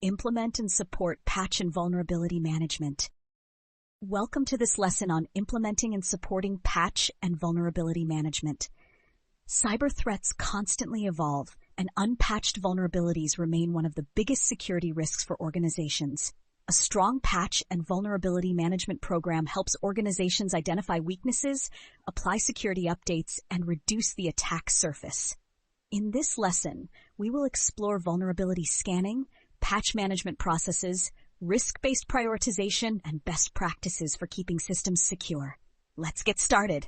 implement and support patch and vulnerability management. Welcome to this lesson on implementing and supporting patch and vulnerability management. Cyber threats constantly evolve, and unpatched vulnerabilities remain one of the biggest security risks for organizations. A strong patch and vulnerability management program helps organizations identify weaknesses, apply security updates, and reduce the attack surface. In this lesson, we will explore vulnerability scanning, patch management processes, risk-based prioritization, and best practices for keeping systems secure. Let's get started.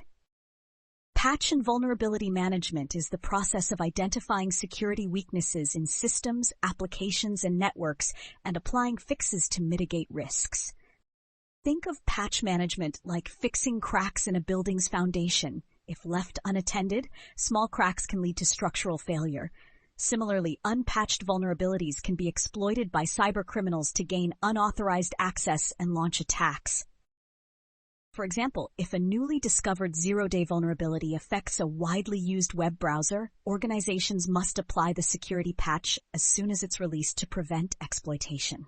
Patch and vulnerability management is the process of identifying security weaknesses in systems, applications, and networks, and applying fixes to mitigate risks. Think of patch management like fixing cracks in a building's foundation. If left unattended, small cracks can lead to structural failure. Similarly, unpatched vulnerabilities can be exploited by cybercriminals to gain unauthorized access and launch attacks. For example, if a newly discovered zero-day vulnerability affects a widely used web browser, organizations must apply the security patch as soon as it's released to prevent exploitation.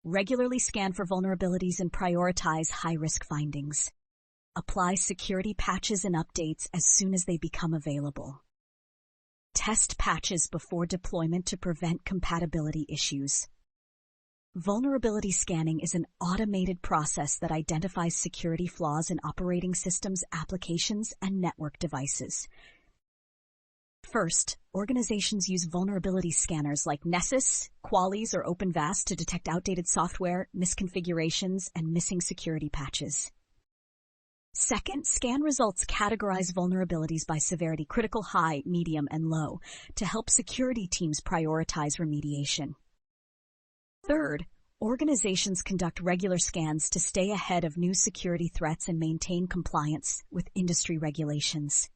Regularly scan for vulnerabilities and prioritize high-risk findings. Apply security patches and updates as soon as they become available. Test patches before deployment to prevent compatibility issues. Vulnerability scanning is an automated process that identifies security flaws in operating systems, applications, and network devices. First, organizations use vulnerability scanners like Nessus, Qualys, or OpenVAS to detect outdated software, misconfigurations, and missing security patches. Second, scan results categorize vulnerabilities by severity: critical, high, medium, and low, to help security teams prioritize remediation. Third, organizations conduct regular scans to stay ahead of new security threats and maintain compliance with industry regulations.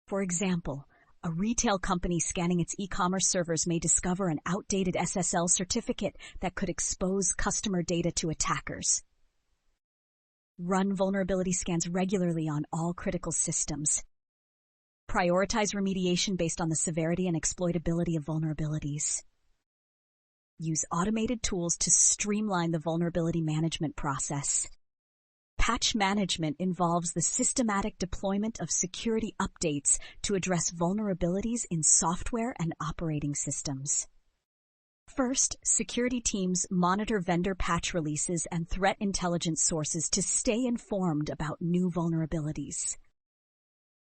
For example, a retail company scanning its e-commerce servers may discover an outdated SSL certificate that could expose customer data to attackers. Run vulnerability scans regularly on all critical systems. Prioritize remediation based on the severity and exploitability of vulnerabilities. Use automated tools to streamline the vulnerability management process. Patch management involves the systematic deployment of security updates to address vulnerabilities in software and operating systems. First, security teams monitor vendor patch releases and threat intelligence sources to stay informed about new vulnerabilities.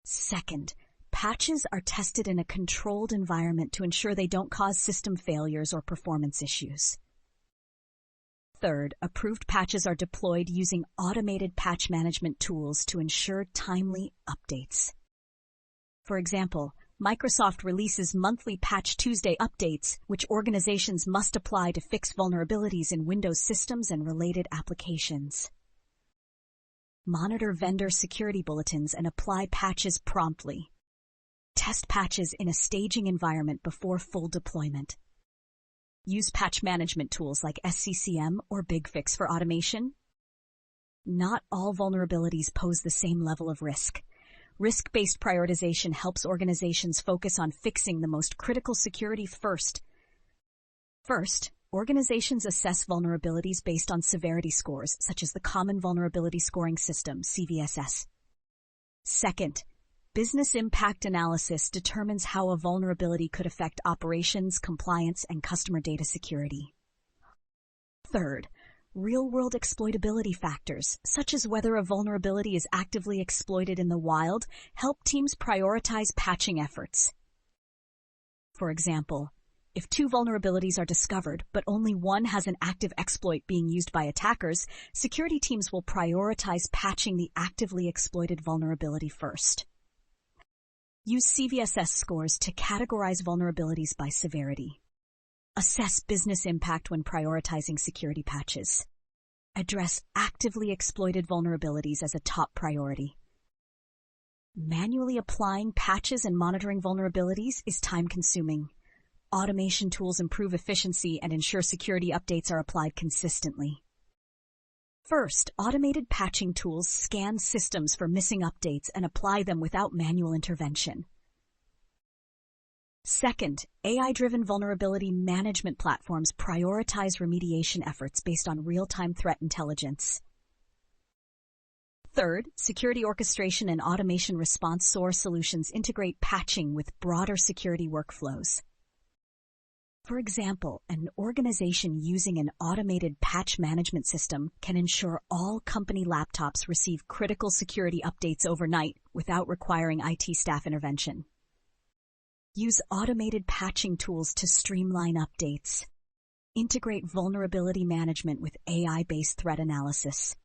Second, patches are tested in a controlled environment to ensure they don't cause system failures or performance issues. Third, approved patches are deployed using automated patch management tools to ensure timely updates. For example, Microsoft releases monthly Patch Tuesday updates, which organizations must apply to fix vulnerabilities in Windows systems and related applications. Monitor vendor security bulletins and apply patches promptly. Test patches in a staging environment before full deployment. Use patch management tools like SCCM or BigFix for automation. Not all vulnerabilities pose the same level of risk. Risk-based prioritization helps organizations focus on fixing the most critical security first. First, organizations assess vulnerabilities based on severity scores, such as the Common Vulnerability Scoring System, CVSS. Second, business impact analysis determines how a vulnerability could affect operations, compliance, and customer data security. Third, real-world exploitability factors, such as whether a vulnerability is actively exploited in the wild, help teams prioritize patching efforts. For example, if two vulnerabilities are discovered, but only one has an active exploit being used by attackers, security teams will prioritize patching the actively exploited vulnerability first. Use CVSS scores to categorize vulnerabilities by severity. Assess business impact when prioritizing security patches. Address actively exploited vulnerabilities as a top priority. Manually applying patches and monitoring vulnerabilities is time-consuming. Automation tools improve efficiency and ensure security updates are applied consistently. First, automated patching tools scan systems for missing updates and apply them without manual intervention. Second, AI-driven vulnerability management platforms prioritize remediation efforts based on real-time threat intelligence. Third, security orchestration and automation response SOAR solutions integrate patching with broader security workflows. For example, an organization using an automated patch management system can ensure all company laptops receive critical security updates overnight without requiring IT staff intervention. Use automated patching tools to streamline updates. Integrate vulnerability management with AI-based threat analysis.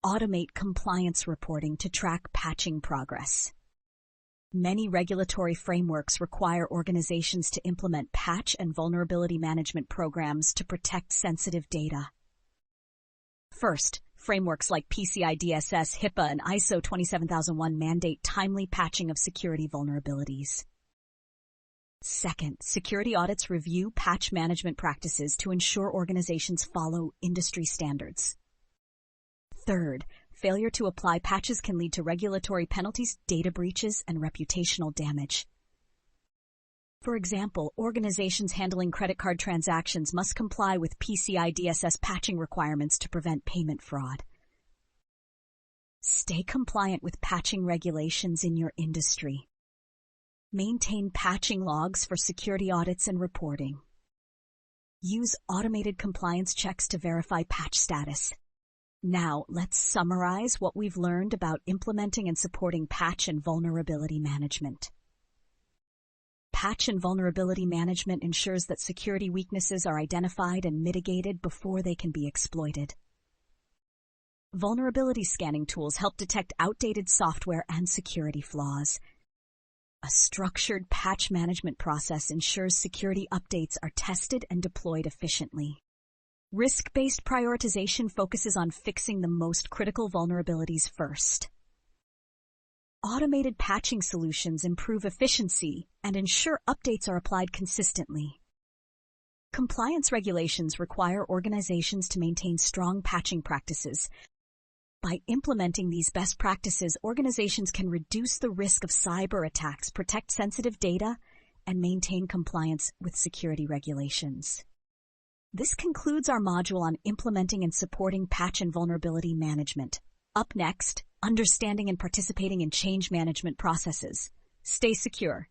Automate compliance reporting to track patching progress. Many regulatory frameworks require organizations to implement patch and vulnerability management programs to protect sensitive data. First, frameworks like PCI DSS, HIPAA, and ISO 27001 mandate timely patching of security vulnerabilities. Second, security audits review patch management practices to ensure organizations follow industry standards. Third, failure to apply patches can lead to regulatory penalties, data breaches, and reputational damage. For example, organizations handling credit card transactions must comply with PCI DSS patching requirements to prevent payment fraud. Stay compliant with patching regulations in your industry. Maintain patching logs for security audits and reporting. Use automated compliance checks to verify patch status. Now, let's summarize what we've learned about implementing and supporting patch and vulnerability management. Patch and vulnerability management ensures that security weaknesses are identified and mitigated before they can be exploited. Vulnerability scanning tools help detect outdated software and security flaws. A structured patch management process ensures security updates are tested and deployed efficiently. Risk-based prioritization focuses on fixing the most critical vulnerabilities first. Automated patching solutions improve efficiency and ensure updates are applied consistently. Compliance regulations require organizations to maintain strong patching practices. By implementing these best practices, organizations can reduce the risk of cyber attacks, protect sensitive data, and maintain compliance with security regulations. This concludes our module on implementing and supporting patch and vulnerability management. Up next, understanding and participating in change management processes. Stay secure.